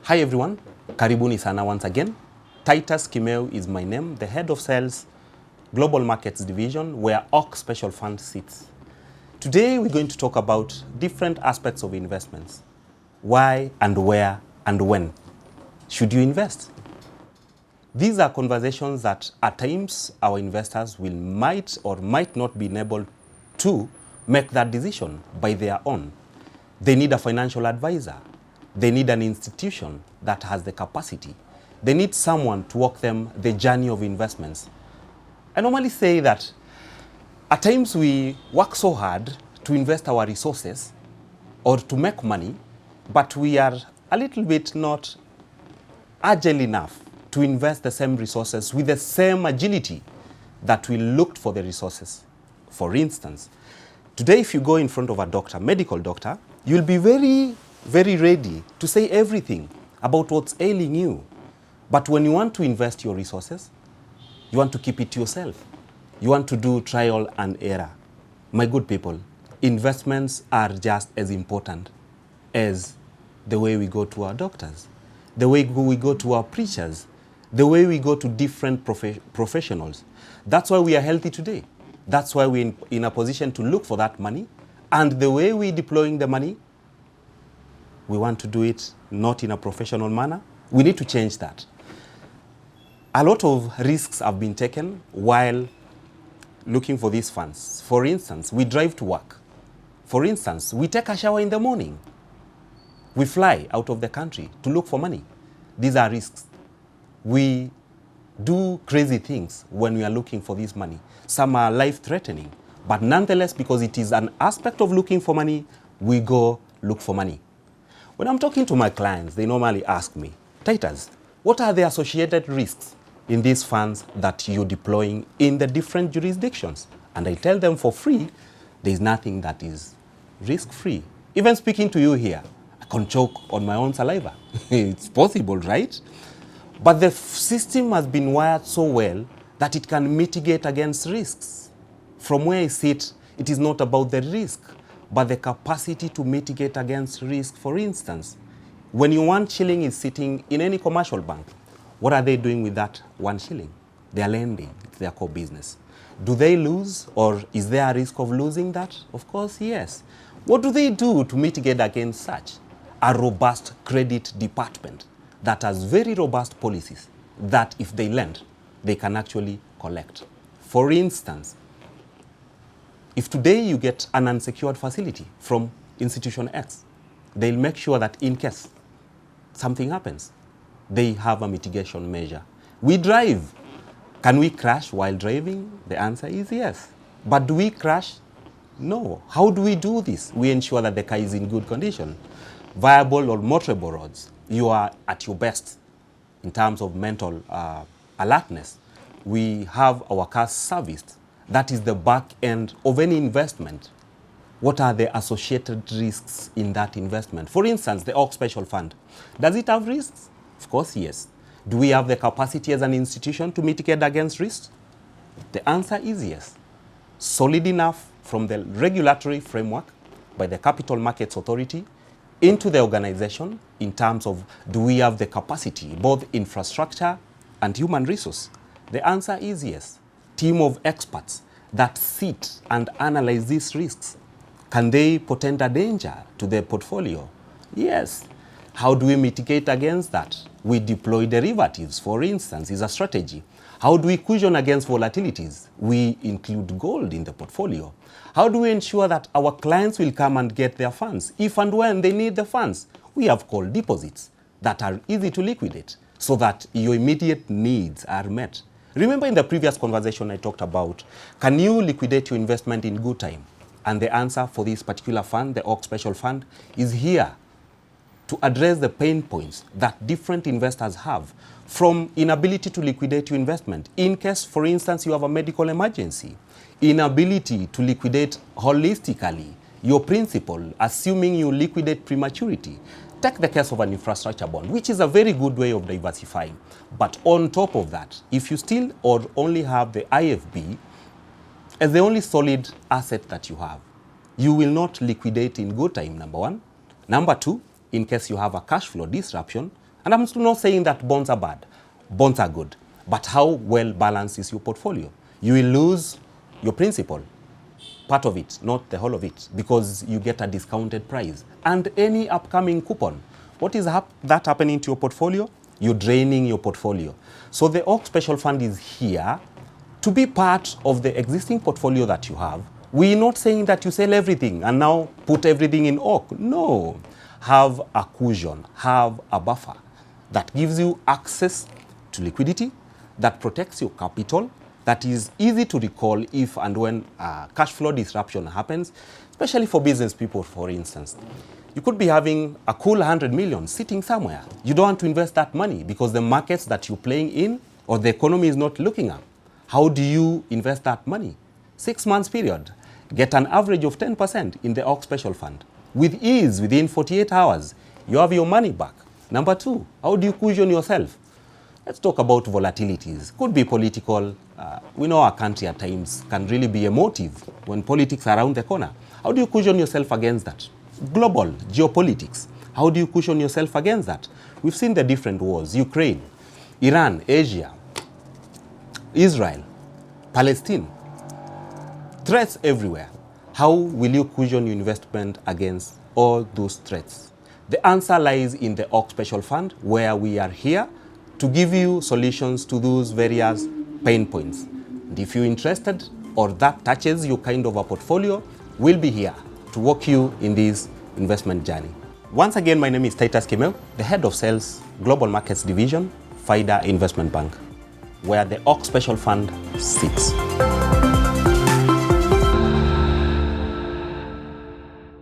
Hi everyone, karibuni sana once again. Titus Kimeu is my name, the head of sales, Global Markets Division, where OC Special Fund sits. Today we're going to talk about different aspects of investments. Why and where and when should you invest? These are conversations that at times our investors might or might not be able to make that decision by their own. They need a financial advisor. They need an institution that has the capacity. They need someone to walk them the journey of investments. I normally say that at times we work so hard to invest our resources or to make money, but we are a little bit not agile enough to invest the same resources with the same agility that we looked for the resources. For instance, today if you go in front of a doctor, medical doctor, you'll be very ready to say everything about what's ailing you. But when you want to invest your resources, you want to keep it to yourself. You want to do trial and error. My good people, investments are just as important as the way we go to our doctors, the way we go to our preachers, the way we go to different professionals. That's why we are healthy today. That's why we're in a position to look for that money. And the way we're deploying the money, we want to do it not in a professional manner. We need to change that. A lot of risks have been taken while looking for these funds. For instance, we drive to work. For instance, we take a shower in the morning. We fly out of the country to look for money. These are risks. We do crazy things when we are looking for this money. Some are life-threatening, but nonetheless, because it is an aspect of looking for money, we go look for money. When I'm talking to my clients, they normally ask me, Titus, what are the associated risks in these funds that you're deploying in the different jurisdictions? And I tell them for free, there's nothing that is risk-free. Even speaking to you here, I can choke on my own saliva. It's possible, right? But the system has been wired so well that it can mitigate against risks. From where I sit, it is not about the risk, but the capacity to mitigate against risk. For instance, when your 1 shilling is sitting in any commercial bank, what are they doing with that 1 shilling? They are lending. It's their core business. Do they lose, or is there a risk of losing that? Of course, yes. What do they do to mitigate against such? A robust credit department that has very robust policies that if they lend, they can actually collect. For instance, if today you get an unsecured facility from institution X, they'll make sure that in case something happens, they have a mitigation measure. We drive. Can we crash while driving? The answer is yes. But do we crash? No. How do we do this? We ensure that the car is in good condition. Viable or motorable roads, you are at your best in terms of mental alertness. We have our cars serviced. That is the back end of any investment. What are the associated risks in that investment? For instance, the OC Special Fund. Does it have risks? Of course, yes. Do we have the capacity as an institution to mitigate against risks? The answer is yes. Solid enough from the regulatory framework by the Capital Markets Authority into the organization in terms of do we have the capacity, both infrastructure and human resource? The answer is yes. Team of experts that sit and analyze these risks. Can they portend a danger to their portfolio? Yes. How do we mitigate against that? We deploy derivatives, for instance, is a strategy. How do we cushion against volatilities? We include gold in the portfolio. How do we ensure that our clients will come and get their funds if and when they need the funds? We have call deposits that are easy to liquidate so that your immediate needs are met. Remember in the previous conversation I talked about, can you liquidate your investment in good time? And the answer for this particular fund, the OC Special Fund, is here to address the pain points that different investors have, from inability to liquidate your investment in case, for instance, you have a medical emergency, inability to liquidate holistically your principal, assuming you liquidate prematurity. Take the case of an infrastructure bond, which is a very good way of diversifying. But on top of that, if you still or only have the IFB as the only solid asset that you have, you will not liquidate in good time, number one. Number two, in case you have a cash flow disruption, And I'm still not saying that bonds are bad. Bonds are good. But how well balanced is your portfolio? You will lose your principal, part of it, not the whole of it, because you get a discounted price. And any upcoming coupon, what is that happening to your portfolio? You're draining your portfolio. So the Org Special Fund is here to be part of the existing portfolio that you have. We're not saying that you sell everything and now put everything in Org. No. Have a cushion, have a buffer that gives you access to liquidity, that protects your capital, that is easy to recall if and when cash flow disruption happens, especially for business people, for instance. You could be having a cool 100 million sitting somewhere. You don't want to invest that money because the markets that you're playing in or the economy is not looking up. How do you invest that money? 6 months period. Get an average of 10% in the Org Special Fund. With ease, within 48 hours, you have your money back. Number 2, how do you cushion yourself? Let's talk about volatilities. Could be political. We know our country at times can really be emotive when politics are around the corner. How do you cushion yourself against that? Global geopolitics. How do you cushion yourself against that? We've seen the different wars. Ukraine, Iran, Asia, Israel, Palestine. Threats everywhere. How will you cushion your investment against all those threats? The answer lies in the Org Special Fund, where we are here to give you solutions to those various pain points. And if you're interested or that touches your kind of a portfolio, we'll be here to walk you in this investment journey. Once again, my name is Titus Kimeu, the Head of Sales, Global Markets Division, FIDA Investment Bank, where the Org Special Fund sits.